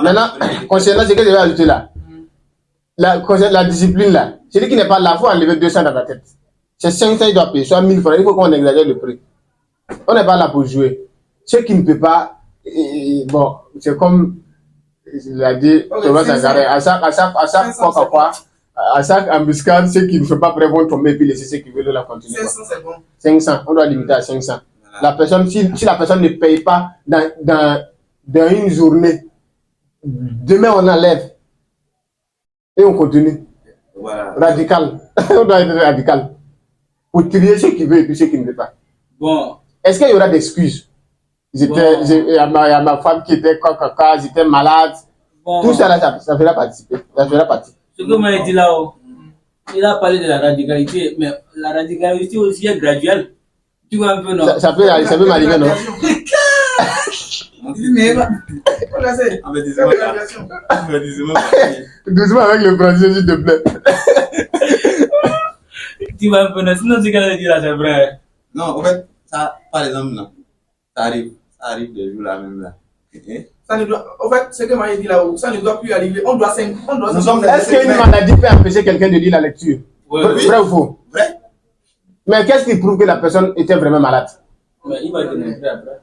Maintenant, concernant ce que je vais ajouter là, la discipline là, celui qui n'est pas là, il faut enlever 200 dans ta tête. C'est 500, il doit payer, soit 1000 francs, il faut qu'on exagère le prix. On n'est pas là pour jouer. Ceux qui ne peuvent pas, bon, c'est comme il a dit Thomas Sankara, à chaque embuscade, ceux qui ne sont pas prêts vont tomber et puis laisser ceux qui veulent la continuer. 500, c'est bon. 500, on doit limiter à 500. Voilà. La personne, si la personne ne paye pas dans une journée, demain on enlève et on continue. Voilà. Radical. On doit être radical. Pour trier ceux qui veulent et puis ceux qui ne veulent pas. Bon. Est-ce qu'il y aura d'excuses? Il y a ma femme qui était caca, j'étais malade. Bon. Tout ça là, ça fera participer. Ça fera partie. Ce que m'a dit là-haut, il a parlé de la radicalité, mais la radicalité aussi est graduelle. Tu vois un peu, non? Ça peut m'arriver, non? Doucement avec le français, s'il te plaît. Tu vois un peu, non? Sinon, ce qu'elle a dit là, c'est vrai. Non, en fait, ça, par exemple, non. Ça arrive des jours là même là. Ça ne doit, en fait, ce que m'a dit là-haut, ça ne doit plus arriver. Est-ce qu'une maladie peut empêcher quelqu'un de lire la lecture? Vrai ou faux? Vrai. Mais qu'est-ce qui prouve que la personne était vraiment malade? Mais il va démontrer après.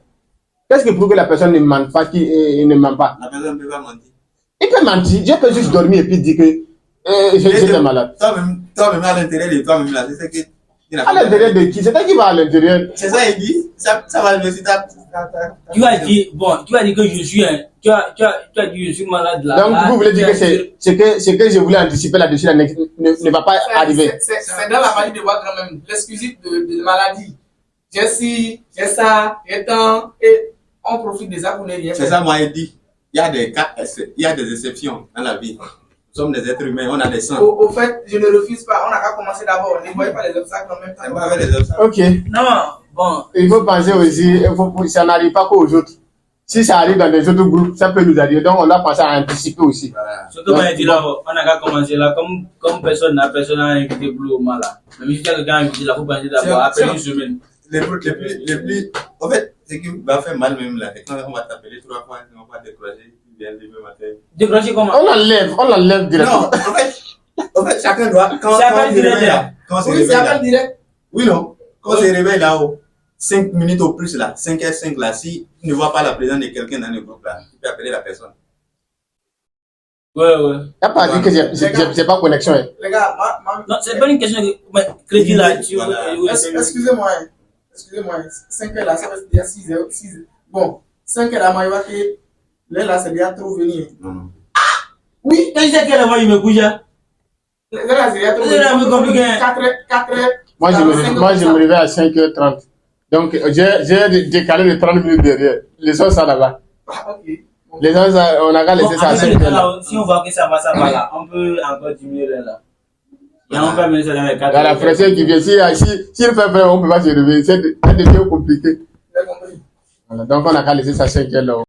Qu'est-ce qui prouve que la personne ne ment pas, qu'il ne ment pas? La personne ne peut pas mentir. Il peut mentir. Je peux juste dormir et puis dire que j'étais malade. Toi-même à l'intérieur de toi-même là, c'est ce que... À l'intérieur de qui? C'est toi qui va à l'intérieur. C'est ça, il dit. Ça va le résultat. Tu as dit, bon, tu as dit que je suis tu as dit je suis malade là. Donc, vous voulez dire que c'est que je voulais anticiper là-dessus ne va pas arriver. C'est dans la maladie de voir quand même l'exclusif de maladie. J'ai ci, j'ai ça, j'ai tant, et on profite de ça pour ne rien faire. C'est ça, moi, il dit. Il y a des cas, il y a des exceptions dans la vie. Nous sommes des êtres humains, on a des sangs. Au fait, je ne refuse pas. On n'a qu'à commencer d'abord. Ne voyez pas les obstacles en même temps. Ok. Non, bon. Il faut penser aussi, ça n'arrive pas qu'aux autres. Si ça arrive dans les autres groupes, ça peut nous arriver. Donc, on doit penser à anticiper aussi. Voilà. Ce que m'a dit là, on n'a qu'à commencer là. Comme personne n'a invité pour le mal là. Mais si quelqu'un a invité là, il faut penser d'abord après une semaine. Le plus, en fait, ce qui va faire mal même là, c'est quand on va t'appeler 3 fois, on va décrocher. Décrocher comment? On l'enlève directement. Non, en fait, chacun doit. Quand on se réveille là. Oui, non. Quand on se réveille là-haut, 5 minutes au plus là, 5h05 là, si tu ne vois pas la présence de quelqu'un dans le groupe là, tu peux appeler la personne. Ouais. Il n'a pas dit que j'ai pas connexion. Hein. Les gars, non, c'est pas une question de crédit là. Excusez-moi. 5h là, ça va être déjà 6h. Bon, 5h là, moi, il va que. Là, c'est déjà trop venu. Non. Oui, quand je sais qu'elle va, il me couche. Là, c'est déjà trop venu. 4h. Moi, je me réveille à 5h30. Donc, j'ai décalé de 30 minutes derrière. Les gens sont là-bas. Ok. Les gens, on a qu'à laisser ça à 5h. Si on voit que ça va là, on peut encore diminuer là. Et on peut mettre ça dans les 4h. Dans la fraîcheur qui vient, s'il fait frère, on ne peut pas se réveiller. C'est devient compliqué. Voilà, donc, on a qu'à laisser ça à 5h là.